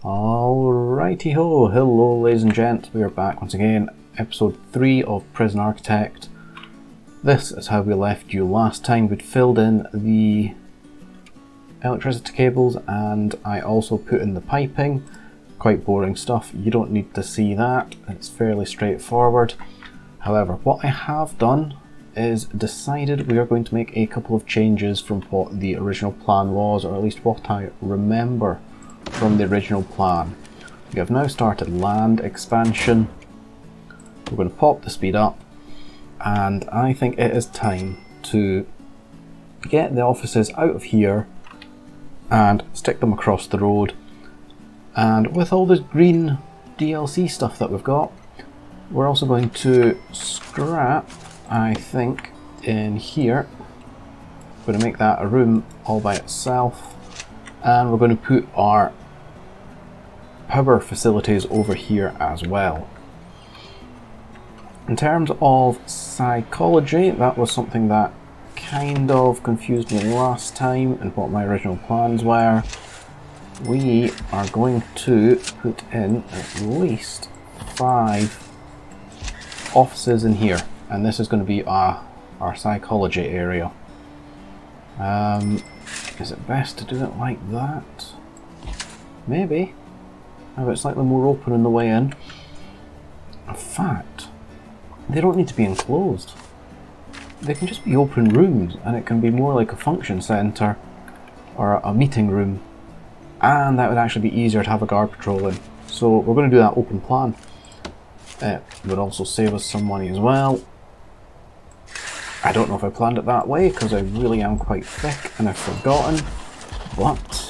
Alrighty ho, hello ladies and gents, we are back once again, episode 3 of Prison Architect. This is how we left you last time. We'd filled in the electricity cables and I also put in the piping. Quite boring stuff, you don't need to see that, it's fairly straightforward. However, what I have done is decided we are going to make a couple of changes from what the original plan was, or at least what I remember from the original plan. We have now started land expansion. We're going to pop the speed up, and I think it is time to get the offices out of here and stick them across the road. And with all this green DLC stuff that we've got, we're also going to scrap, I think, in here. We're going to make that a room all by itself, and we're going to put our power facilities over here as well. In terms of psychology, that was something that kind of confused me last time and what my original plans were. We are going to put in at least 5 offices in here, and this is going to be our psychology area. Is it best to do it like that? Maybe. Have it slightly more open on the way in. In fact, they don't need to be enclosed. They can just be open rooms, and it can be more like a function centre or a meeting room, and that would actually be easier to have a guard patrol in. So we're going to do that open plan. It would also save us some money as well. I don't know if I planned it that way because I really am quite thick and I've forgotten, but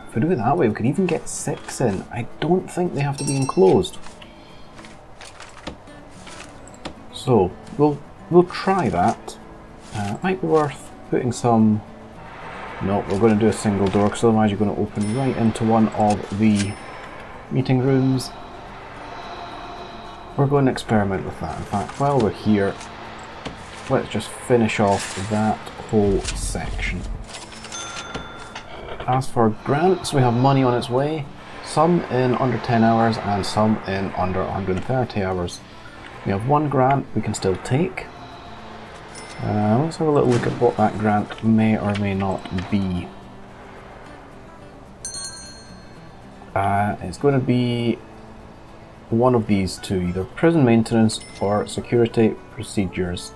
if we do it that way we could even get 6 in. I don't think they have to be enclosed. So we'll try that. It might be worth putting some... No, we're going to do a single door because otherwise you're going to open right into one of the meeting rooms. We're going to experiment with that. In fact, while we're here, let's just finish off that whole section. As for grants, we have money on its way, some in under 10 hours and some in under 130 hours. We have 1 grant we can still take. Let's have a little look at what that grant may or may not be. It's going to be one of these two, either prison maintenance or security procedures.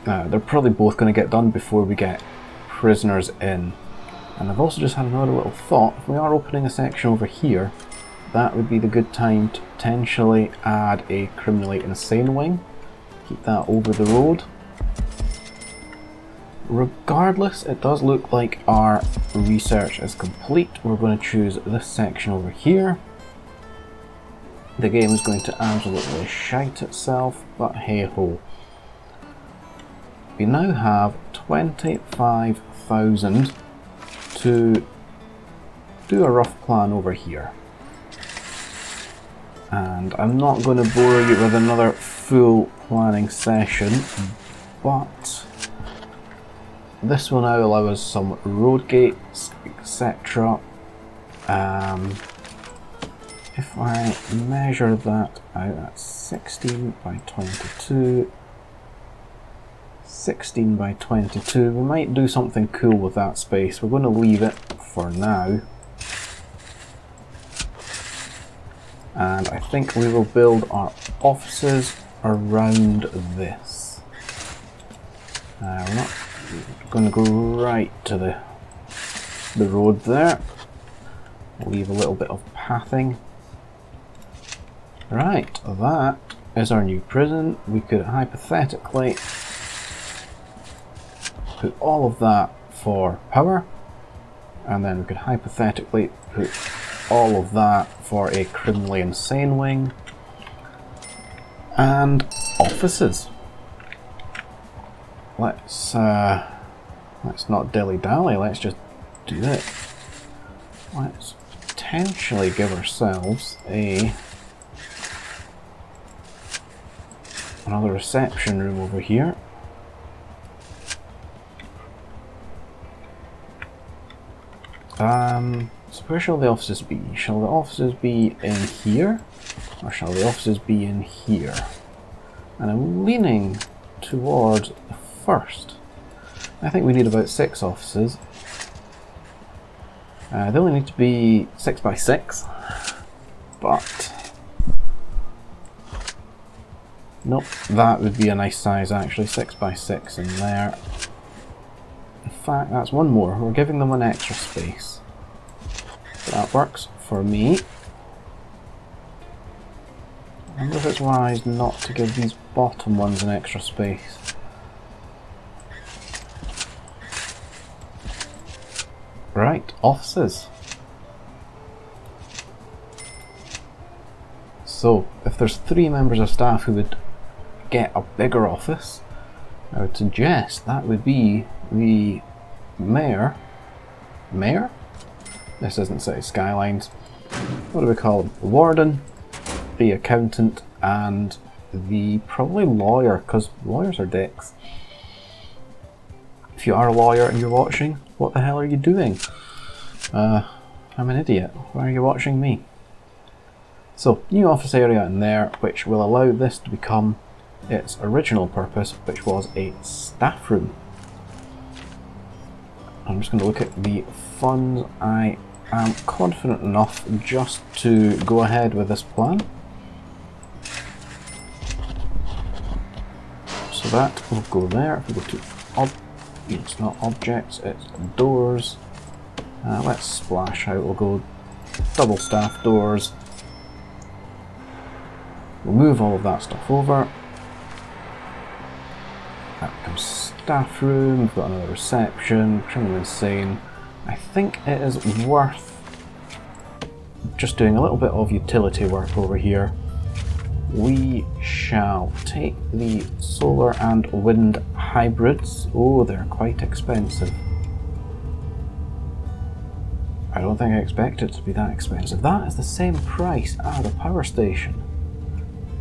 They're probably both going to get done before we get prisoners in. And I've also just had another little thought. If we are opening a section over here, that would be the good time to potentially add a criminally insane wing. Keep that over the road. Regardless, it does look like our research is complete. We're going to choose this section over here. The game is going to absolutely shite itself, but hey ho. We now have 25,000 to do a rough plan over here. And I'm not going to bore you with another full planning session, but this will now allow us some road gates, etc. If I measure that out at 16 by 22, 16 by 22, we might do something cool with that space. We're going to leave it for now. And I think we will build our offices around this. We're not going to go right to the road there. We'll leave a little bit of pathing. Right, that is our new prison. We could hypothetically put all of that for power, and then we could hypothetically put all of that for a criminally insane wing and offices. Let's not dilly-dally, let's just do it. Let's potentially give ourselves another reception room over here. So where shall the offices be? Shall the offices be in here? Or shall the offices be in here? And I'm leaning towards the first. I think we need about 6 offices. They only need to be 6 by 6. But nope, that would be a nice size actually, 6 by 6 in there. In fact, that's one more. We're giving them an extra space. That works for me. I wonder if it's wise not to give these bottom ones an extra space. Right, offices. So, if there's 3 members of staff who would get a bigger office, I would suggest that would be the mayor. Mayor? This isn't City Skylines. What do we call him? The warden, the accountant, and the probably lawyer, because lawyers are dicks. If you are a lawyer and you're watching, what the hell are you doing? I'm an idiot. Why are you watching me? So, new office area in there, which will allow this to become its original purpose, which was a staff room. I'm just going to look at the funds. I am confident enough just to go ahead with this plan. So that will go there. If we go to it's not objects, it's doors. Let's splash out. We'll go double staff doors. We'll move all of that stuff over. That becomes staff room. We've got another reception. Criminal Insane. I think it is worth just doing a little bit of utility work over here. We shall take the solar and wind hybrids. Oh, they're quite expensive. I don't think I expect it to be that expensive. That is the same price as a power station.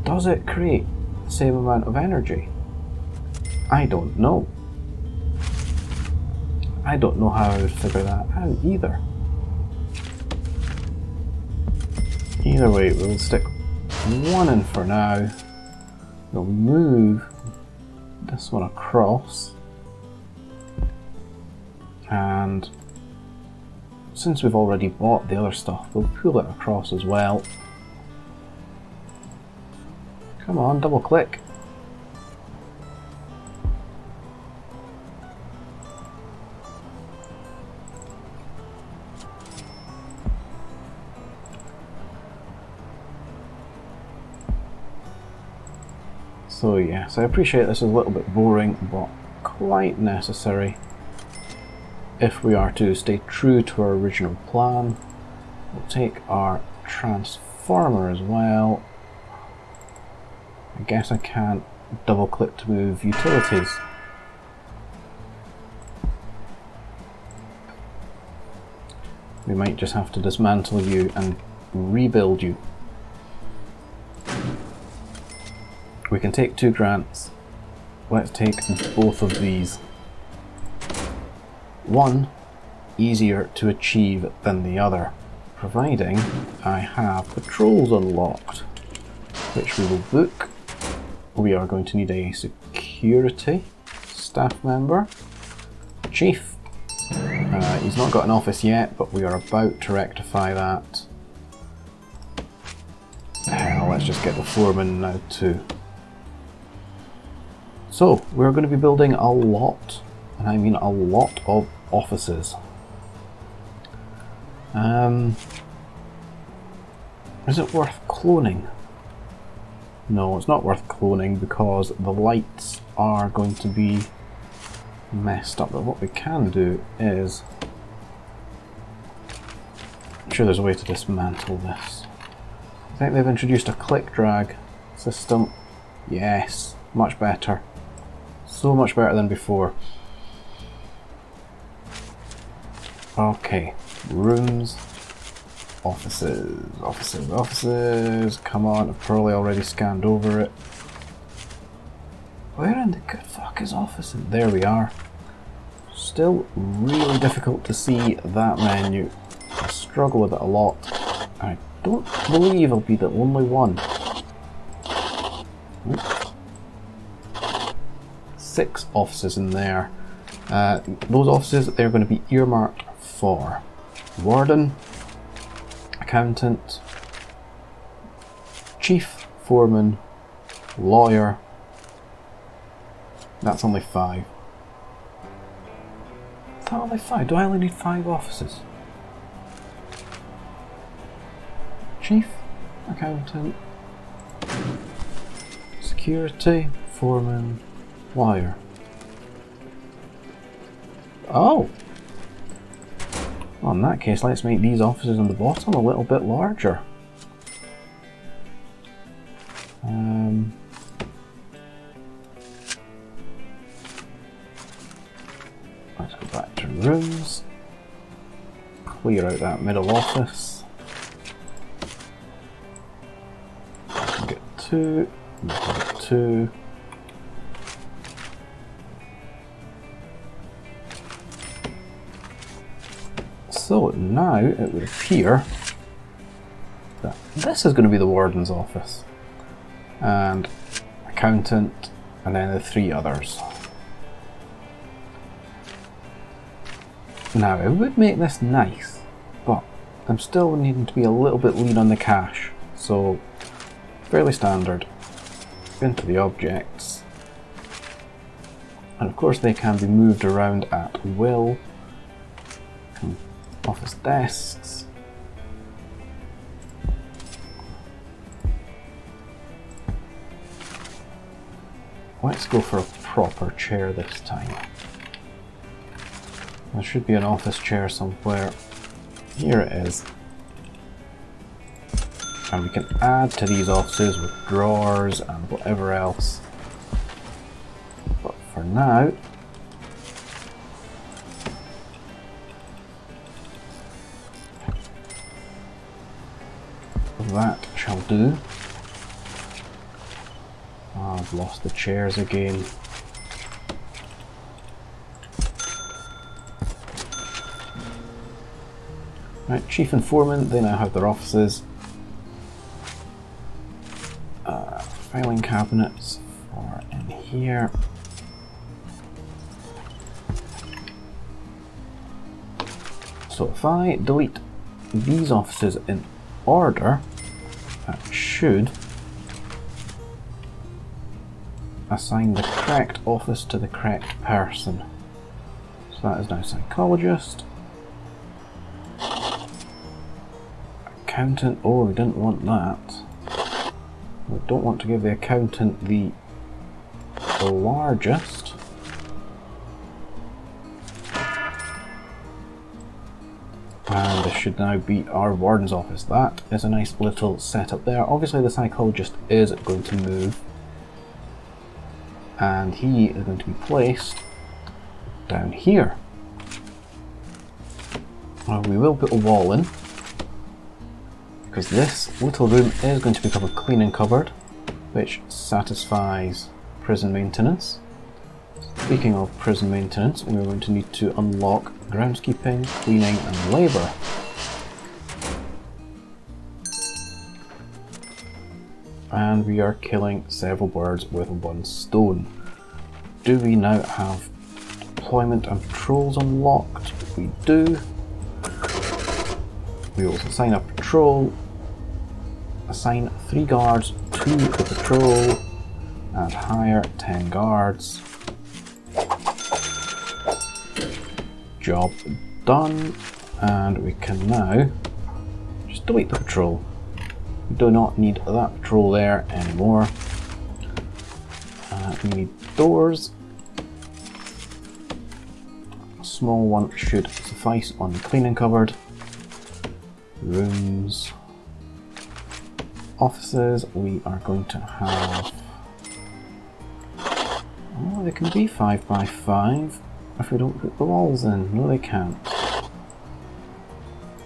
Does it create the same amount of energy? I don't know. I don't know how I would figure that out either. Either way, we'll stick one in for now. We'll move this one across. And since we've already bought the other stuff, we'll pull it across as well. Come on, double click. So yes, I appreciate this is a little bit boring, but quite necessary if we are to stay true to our original plan. We'll take our transformer as well. I guess I can't double click to move utilities. We might just have to dismantle you and rebuild you. We can take 2 grants. Let's take both of these. One easier to achieve than the other, providing I have patrols unlocked, which we will book. We are going to need a security staff member. Chief. He's not got an office yet, but we are about to rectify that. Hell, let's just get the foreman now too. So, we're going to be building a lot, and I mean a lot of offices. Is it worth cloning? No, it's not worth cloning because the lights are going to be messed up. But what we can do is, I'm sure there's a way to dismantle this. I think they've introduced a click drag system. Yes, much better. So much better than before. Okay, rooms, offices, offices, offices. Come on, I've probably already scanned over it. Where in the good fuck is offices? There we are. Still really difficult to see that menu. I struggle with it a lot. I don't believe I'll be the only one. 6 offices in there. Those offices, they're going to be earmarked for warden, accountant, chief, foreman, lawyer. That's only 5. Is that only 5? Do I only need 5 offices? Chief, accountant, security, foreman, lawyer. Oh! Well, in that case, let's make these offices on the bottom a little bit larger. Let's go back to rooms. Clear out that middle office. Get 2. Get 2. So now it would appear that this is going to be the warden's office, and accountant, and then the 3 others. Now I would make this nice, but I'm still needing to be a little bit lean on the cash, so fairly standard. Into the objects, and of course they can be moved around at will. Office desks. Let's go for a proper chair this time. There should be an office chair somewhere. Here it is. And we can add to these offices with drawers and whatever else. But for now, that shall do. Oh, I've lost the chairs again. Right, chief and foreman, they now have their offices. Filing cabinets for in here. So if I delete these offices in order, that should assign the correct office to the correct person. So that is now psychologist. Accountant, oh, we didn't want that. We don't want to give the accountant the largest. And this should now be our warden's office. That is a nice little setup there. Obviously the psychologist is going to move, and he is going to be placed down here. Now we will put a wall in, because this little room is going to become a cleaning cupboard, which satisfies prison maintenance. Speaking of prison maintenance, we're going to need to unlock groundskeeping, cleaning and labour. And we are killing several birds with 1 stone. Do we now have deployment and patrols unlocked? We do. We will assign a patrol, assign 3 guards to the patrol, and hire 10 guards. Job done, and we can now just delete the patrol. We do not need that patrol there anymore. We need doors. A small one should suffice on the cleaning cupboard. Rooms. Offices, we are going to have... Oh, they can be 5 by 5 if we don't put the walls in. No, they can't.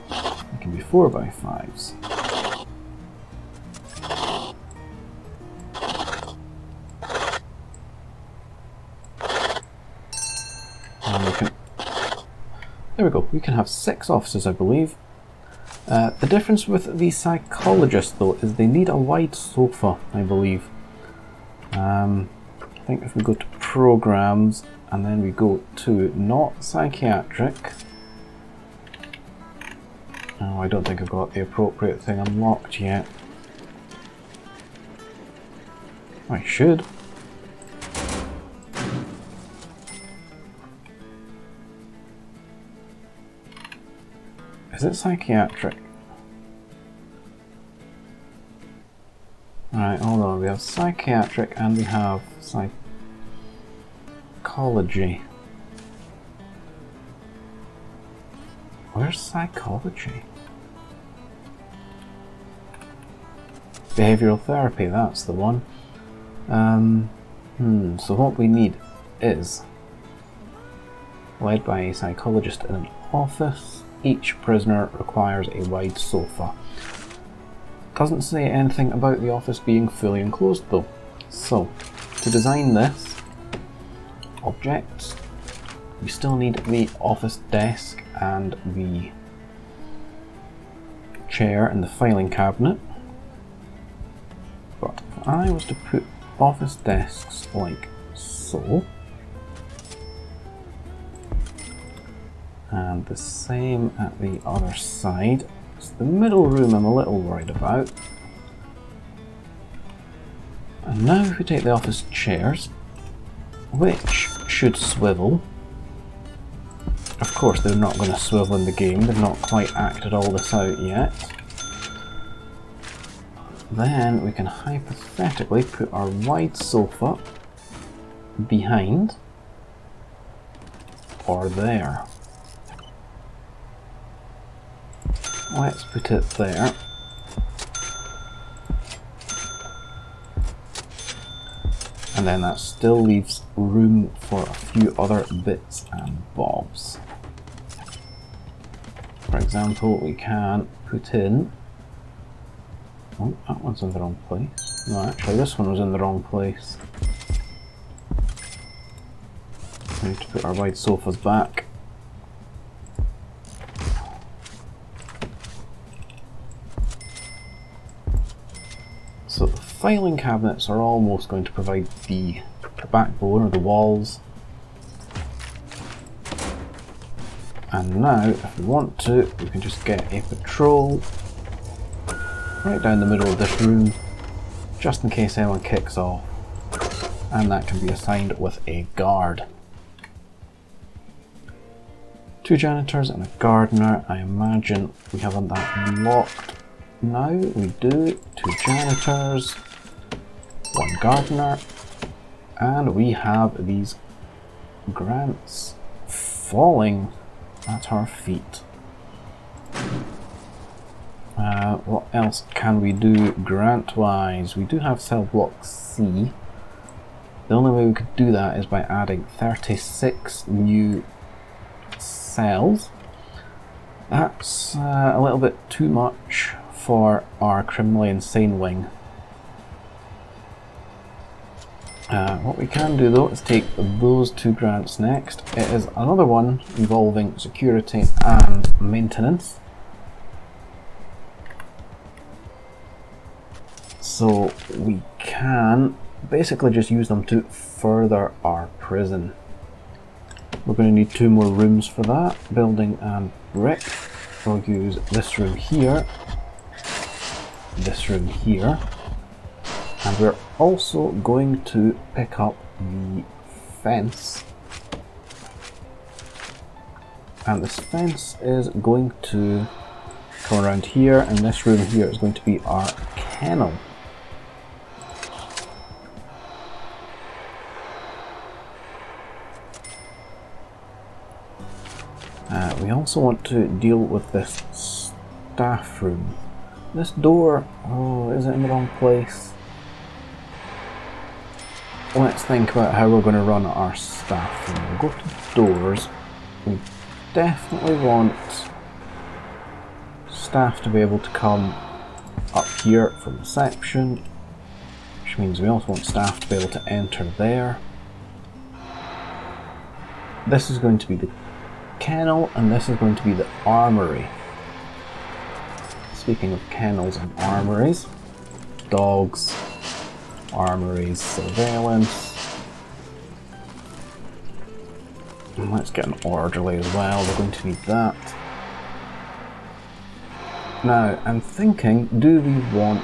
They can be 4 by 5s. And we can go, we can have 6 offices, I believe. The difference with the psychologist, though, is they need a wide sofa, I believe. I think if we go to programs, and then we go to not psychiatric. Oh, I don't think I've got the appropriate thing unlocked yet. I should. Is it psychiatric? Alright, hold on. We have psychiatric and we have psychology. Where's psychology? Behavioural therapy, that's the one. So what we need is led by a psychologist in an office. Each prisoner requires a wide sofa. Doesn't say anything about the office being fully enclosed though. So, to design this, objects, we still need the office desk and the chair and the filing cabinet. But if I was to put office desks like so, and the same at the other side. It's the middle room I'm a little worried about. And now if we take the office chairs, which should swivel. Of course they're not going to swivel in the game, they've not quite acted all this out yet. Then we can hypothetically put our wide sofa behind or there. Let's put it there. And then that still leaves room for a few other bits and bobs. For example, we can put in... Oh, that one's in the wrong place. No, actually this one was in the wrong place. We need to put our wide sofas back. So the filing cabinets are almost going to provide the backbone or the walls. And now, if we want to, we can just get a patrol right down the middle of this room, just in case anyone kicks off. And that can be assigned with a guard. 2 janitors and a gardener. I imagine we have that locked. Now we do 2 janitors, 1 gardener, and we have these grants falling at our feet. What else can we do grant-wise? We do have cell block C. The only way we could do that is by adding 36 new cells. That's a little bit too much for our criminally insane wing. What we can do though is take those 2 grants next. It is another one involving security and maintenance. So we can basically just use them to further our prison. We're going to need 2 more rooms for that, building and brick. We'll use this room here, this room here, and we're also going to pick up the fence. And this fence is going to come around here, and this room here is going to be our kennel. We also want to deal with this staff room. This door, oh, is it in the wrong place? Let's think about how we're going to run our staff room. We'll go to doors. We definitely want staff to be able to come up here from reception, which means we also want staff to be able to enter there. This is going to be the kennel, and this is going to be the armory. Speaking of kennels and armories, dogs, armories, surveillance. And let's get an orderly as well, we're going to need that. Now, I'm thinking, do we want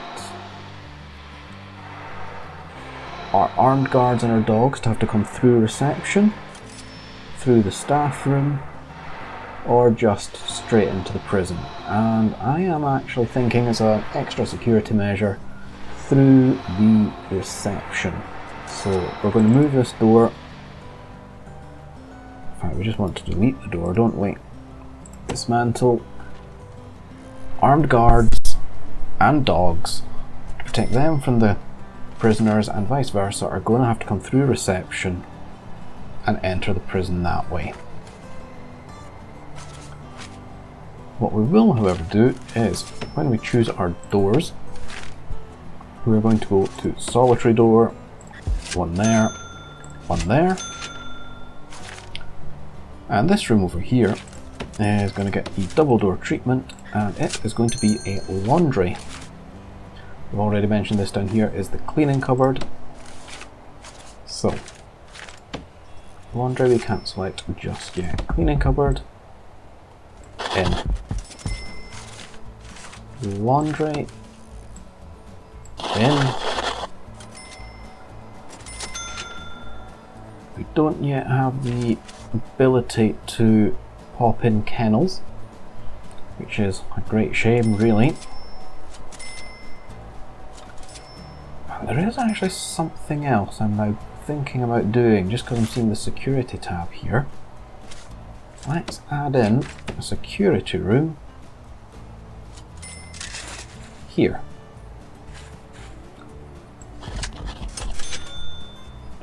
our armed guards and our dogs to have to come through reception, through the staff room, or just straight into the prison? And I am actually thinking, as an extra security measure, through the reception. So we're going to move this door. In fact, we just want to delete the door, don't we? Dismantle. Armed guards and dogs, to protect them from the prisoners and vice versa, are going to have to come through reception and enter the prison that way. What we will, however, do is, when we choose our doors, we're going to go to solitary door, one there, and this room over here is going to get the double door treatment, and it is going to be a laundry. I've already mentioned this down here is the cleaning cupboard. So, laundry we can't select just yet. Cleaning cupboard, in. Laundry, in. We don't yet have the ability to pop in kennels, which is a great shame, really. And there is actually something else I'm now thinking about doing, just because I'm seeing the security tab here. Let's add in a security room here.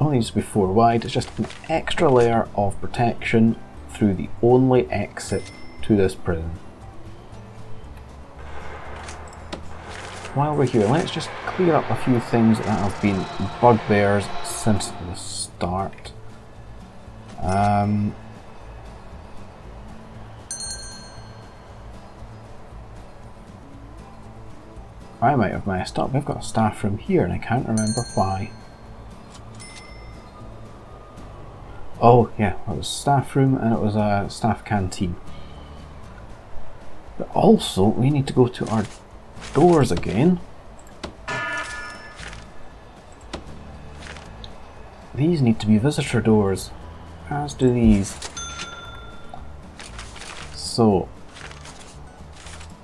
Only needs to be 4 wide, it's just an extra layer of protection through the only exit to this prison. While we're here, let's just clear up a few things that have been bugbears since the start. I might have messed up. We've got a staff room here and I can't remember why. Oh yeah, it was staff room and it was a staff canteen. But also we need to go to our doors again. These need to be visitor doors, as do these. So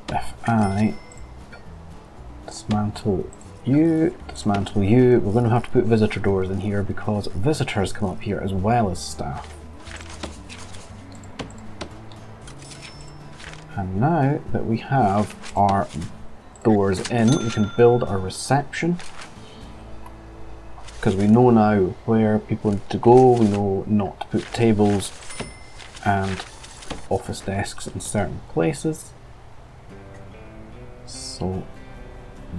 if I dismantle you, we're going to have to put visitor doors in here because visitors come up here as well as staff. And now that we have our doors in, we can build our reception, because we know now where people need to go, we know not to put tables and office desks in certain places. So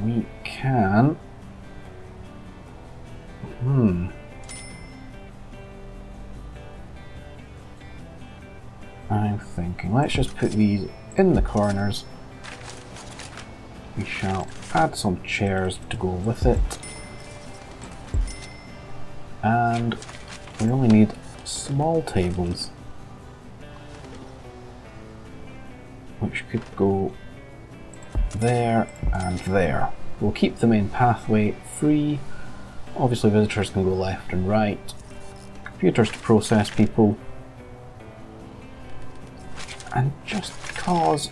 we can I'm thinking, let's just put these in the corners. We shall add some chairs to go with it. And we only need small tables, which could go there and there. We'll keep the main pathway free. Obviously visitors can go left and right. Computers to process people. And just because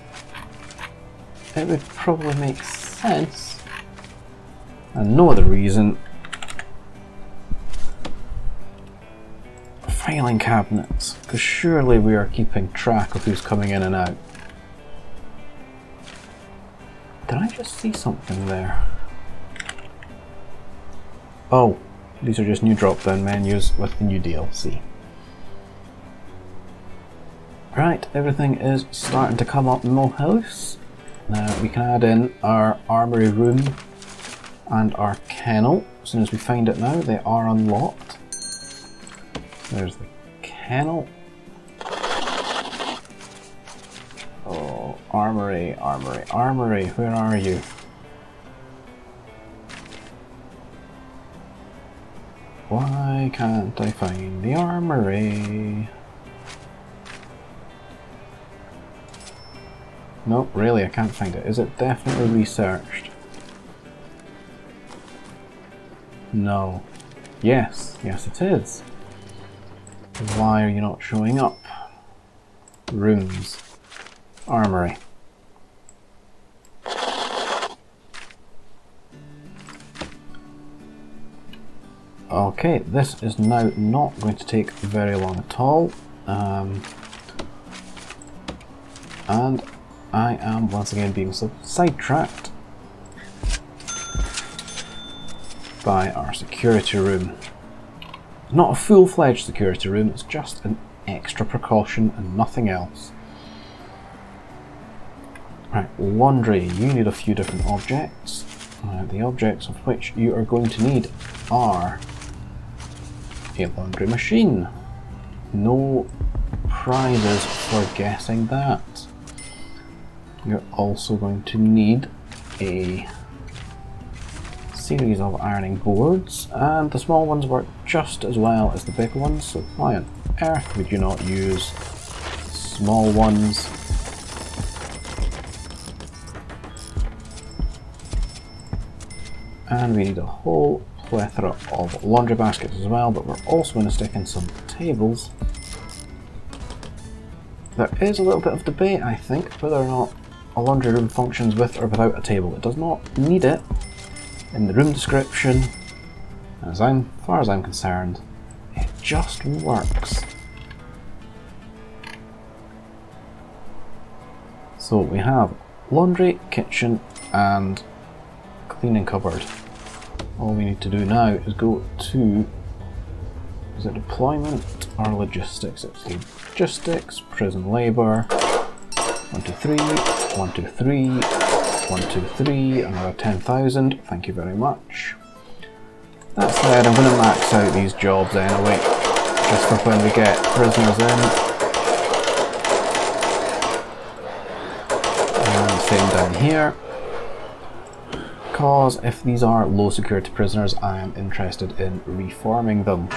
it would probably make sense, and no other reason, filing cabinets, because surely we are keeping track of who's coming in and out. Did I just see something there? Oh, these are just new drop-down menus with the new DLC. Right, everything is starting to come up in Mo House. Now we can add in our armory room and our kennel. As soon as we find it now, they are unlocked. There's the kennel. Oh, armory, armory, armory, where are you? Why can't I find the armory? Nope, really, I can't find it. Is it definitely researched? No. Yes, yes it is. Why are you not showing up? Rooms. Armory. Okay, this is now not going to take very long at all. And I am once again being sidetracked by our security room. Not a full-fledged security room, it's just an extra precaution and nothing else. Right, laundry. You need a few different objects. The objects of which you are going to need are a laundry machine. No prizes for guessing that. You're also going to need a series of ironing boards, and the small ones work just as well as the big ones, so why on earth would you not use small ones? And we need a whole plethora of laundry baskets as well, but we're also going to stick in some tables. There is a little bit of debate, I think, whether or not a laundry room functions with or without a table. It does not need it in the room description. As far as I'm concerned, it just works. So we have laundry, kitchen, and cleaning cupboard. All we need to do now is go to, is it deployment or logistics? It's logistics, prison labour, 1, 2, 3, 1, 2, 3, 1, 2, 3, another 10,000, thank you very much. That said, I'm going to max out these jobs anyway, just for when we get prisoners in. And same down here. Because if these are low security prisoners, I am interested in reforming them.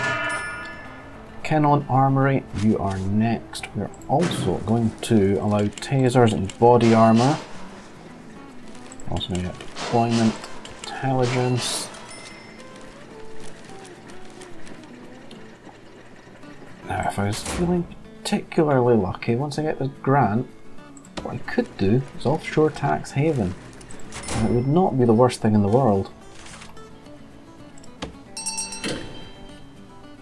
Kenon Armory, you are next. We're also going to allow tasers and body armour. Also going to get deployment, intelligence. Now if I was feeling particularly lucky, once I get this grant, what I could do is offshore tax haven. And it would not be the worst thing in the world.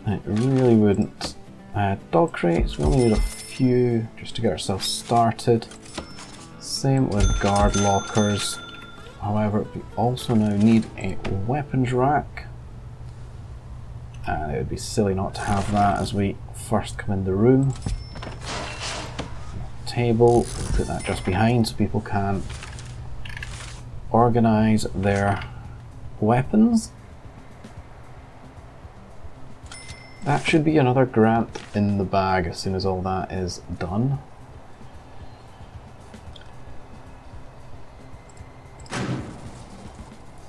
It really wouldn't. Dog crates, we only need a few just to get ourselves started. Same with guard lockers. However, we also now need a weapons rack. And it would be silly not to have that as we first come in the room. Table, we'll put that just behind so people can organise their weapons. That should be another grant in the bag as soon as all that is done.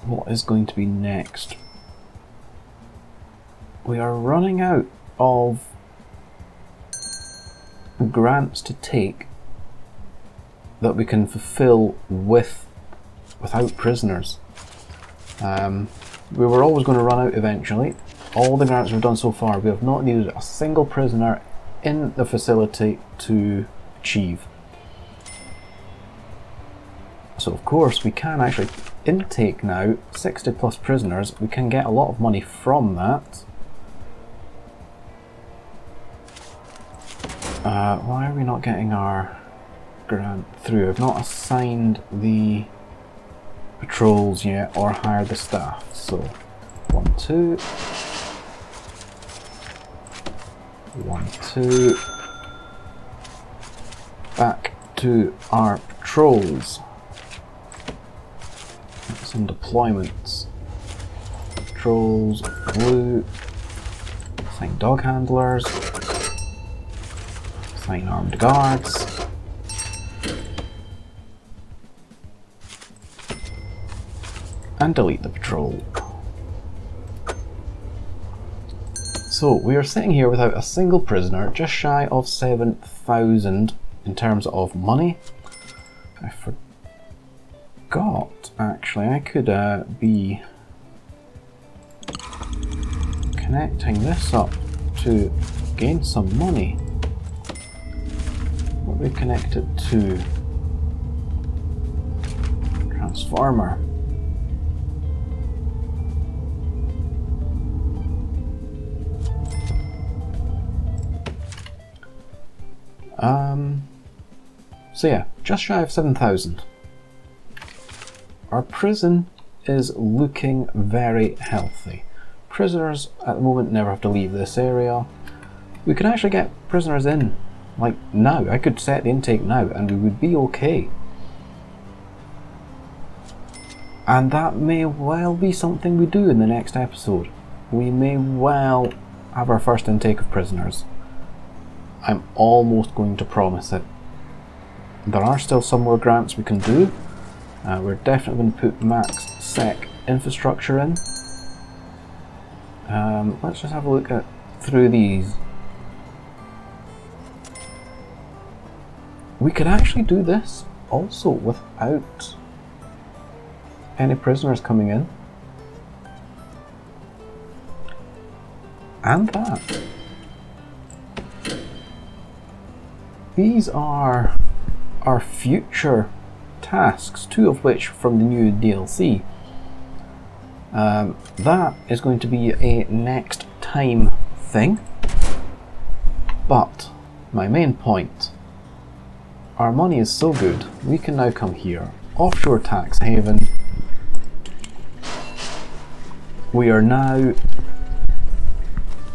What is going to be next? We are running out of grants to take that we can fulfill without prisoners. We were always going to run out eventually. All the grants we've done so far, we have not needed a single prisoner in the facility to achieve. So of course we can actually intake now 60 plus prisoners. We can get a lot of money from that. Why are we not getting our grant through? I've not assigned the patrols yet or hired the staff. So 1, 2. 1, 2. Back to our patrols. Some deployments. Patrols, blue. Assign dog handlers. Assign armed guards. and delete the patrol. So we are sitting here without a single prisoner, just shy of 7,000 in terms of money. I forgot, actually, I could be connecting this up to gain some money. What do we connect it to? Transformer. So yeah, just shy of 7,000. Our prison is looking very healthy. Prisoners at the moment never have to leave this area. We can actually get prisoners in, like now. I could set the intake now and we would be okay. And that may well be something we do in the next episode. We may well have our first intake of prisoners. I'm almost going to promise it. There are still some more grants we can do. We're definitely going to put max sec infrastructure in. Let's just have a look through these. We could actually do this also without any prisoners coming in. And that. These are our future tasks, 2 of which from the new DLC. That is going to be a next time thing. But my main point, our money is so good, we can now come here, offshore tax haven. We are now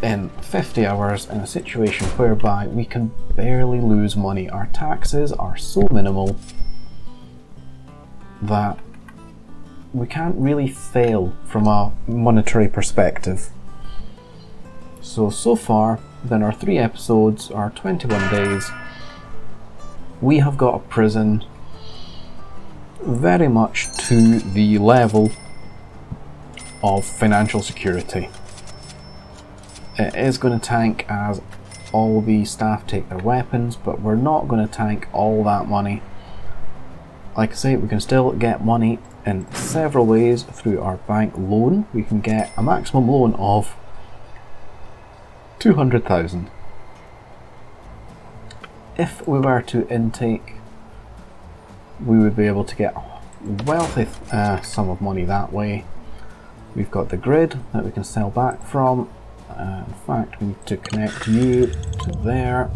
in 50 hours in a situation whereby we can barely lose money. Our taxes are so minimal that we can't really fail from a monetary perspective. So far, within our 3 episodes, our 21 days, we have got a prison very much to the level of financial security. It is going to tank as all the staff take their weapons, but we're not going to tank all that money. Like I say, we can still get money in several ways through our bank loan. We can get a maximum loan of 200,000. If we were to intake, we would be able to get a wealthy sum of money that way. We've got the grid that we can sell back from. In fact, we need to connect you to there.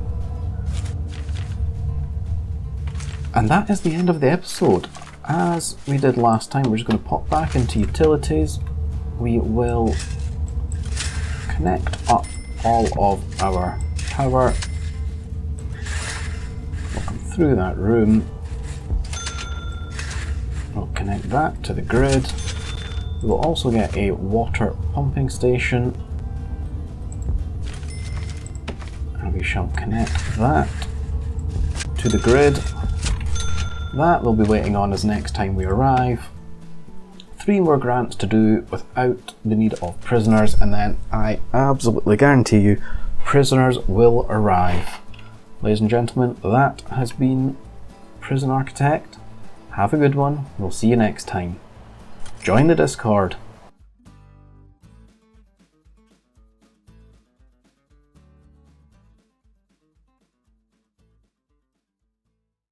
And that is the end of the episode. As we did last time, we're just going to pop back into utilities. We will connect up all of our power. We'll come through that room. We'll connect that to the grid. We will also get a water pumping station. And we shall connect that to the grid. That will be waiting on us next time we arrive. 3 more grants to do without the need of prisoners, and then I absolutely guarantee you prisoners will arrive. Ladies and gentlemen, that has been Prison Architect. Have a good one. We'll see you next time. Join the Discord.